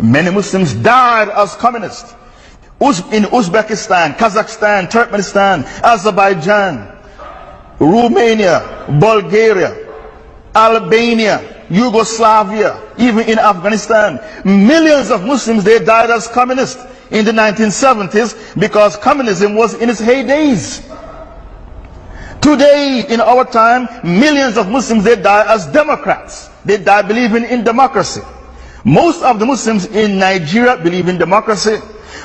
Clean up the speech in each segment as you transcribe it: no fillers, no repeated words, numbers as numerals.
Many Muslims died as communists. In Uzbekistan, Kazakhstan, Turkmenistan, Azerbaijan, Romania, Bulgaria, Albania, Yugoslavia, even in Afghanistan, millions of Muslims, they died as communists in the 1970s because communism was in its heydays. Today, in our time, millions of Muslims, they die as Democrats. They die believing in democracy. Most of the Muslims in Nigeria believe in democracy.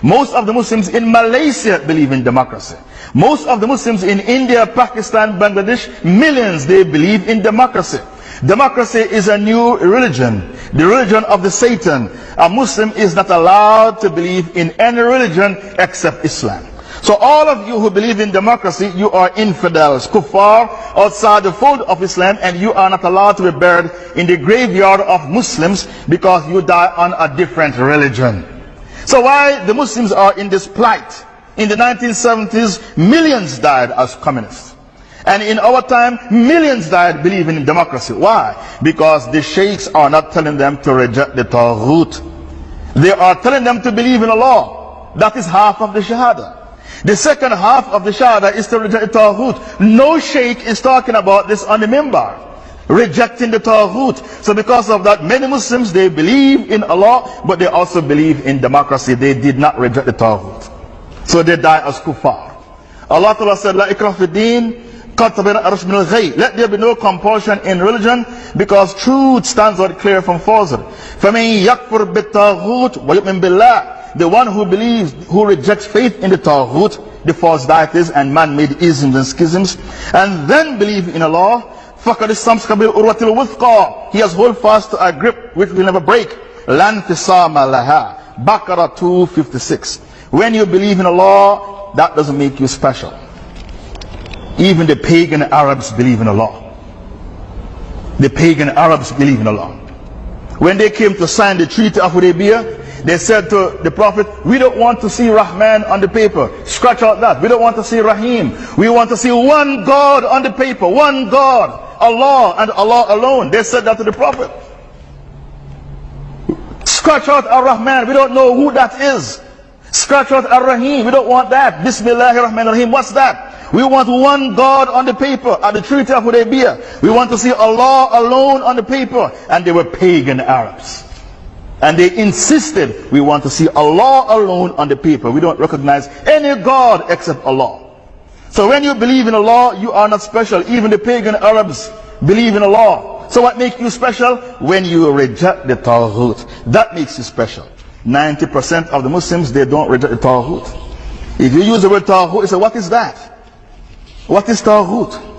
Most of the Muslims in Malaysia believe in democracy. Most of the Muslims in India, Pakistan, Bangladesh, millions, they believe in democracy. Democracy is a new religion, the religion of the Satan. A Muslim is not allowed to believe in any religion except Islam. So all of you who believe in democracy, you are infidels, kuffar, outside the fold of Islam, and you are not allowed to be buried in the graveyard of Muslims because you die on a different religion. So why the Muslims are in this plight? In the 1970s, millions died as communists. And in our time, millions died believing in democracy. Why? Because the sheikhs are not telling them to reject the Taghut. They are telling them to believe in Allah. That is half of the Shahada. The second half of the Shahada is to reject the Taghut. No sheikh is talking about this on the Mimbar, rejecting the Taghut. So because of that, many Muslims, they believe in Allah, but they also believe in democracy. They did not reject the Taghut. So they die as kuffar. Allah Ta'ala said, La ikrah fi din, let there be no compulsion in religion, because truth stands out clear from falsehood. فَمَنْ يَكْفُرْ بِالتَّاغُوتِ وَيُؤْمِنْ بِاللَّهِ, the one who believes, who rejects faith in the Taghut, the false deities and man-made isms and schisms, and then believe in Allah, فَقَدْ اسْتَمْسَكَ بِالْعُرْوَةِ الْوُثْقَى, he has hold fast to a grip which will never break. لَا انْفِصَامَ لَهَا, Baqarah 2:56. When you believe in Allah, that doesn't make you special. Even the pagan Arabs believe in Allah. The pagan Arabs believe in Allah. When they came to sign the Treaty of Hudaybiyah, they said to the Prophet, we don't want to see Rahman on the paper. Scratch out that. We don't want to see Rahim. We want to see one God on the paper. One God. Allah and Allah alone. They said that to the Prophet. Scratch out Ar-Rahman. We don't know who that is. Scratch out Ar-Rahim. We don't want that. Bismillahir-Rahmanir-Rahim. What's that? We want one God on the paper at the Treaty of Hudaybiyah. We want to see Allah alone on the paper. And they were pagan Arabs. And they insisted, we want to see Allah alone on the paper. We don't recognize any God except Allah. So when you believe in Allah, you are not special. Even the pagan Arabs believe in Allah. So what makes you special? When you reject the Taghut. That makes you special. 90% of the Muslims, they don't reject the Taghut. If you use the word Taghut, you say, what is that? What is Taghut?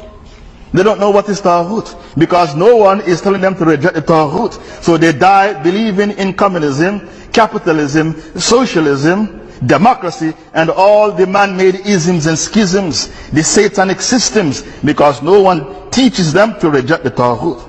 They don't know what is Taghut, because no one is telling them to reject the Taghut. So they die believing in communism, capitalism, socialism, democracy, and all the man-made isms and schisms, the satanic systems, because no one teaches them to reject the Taghut.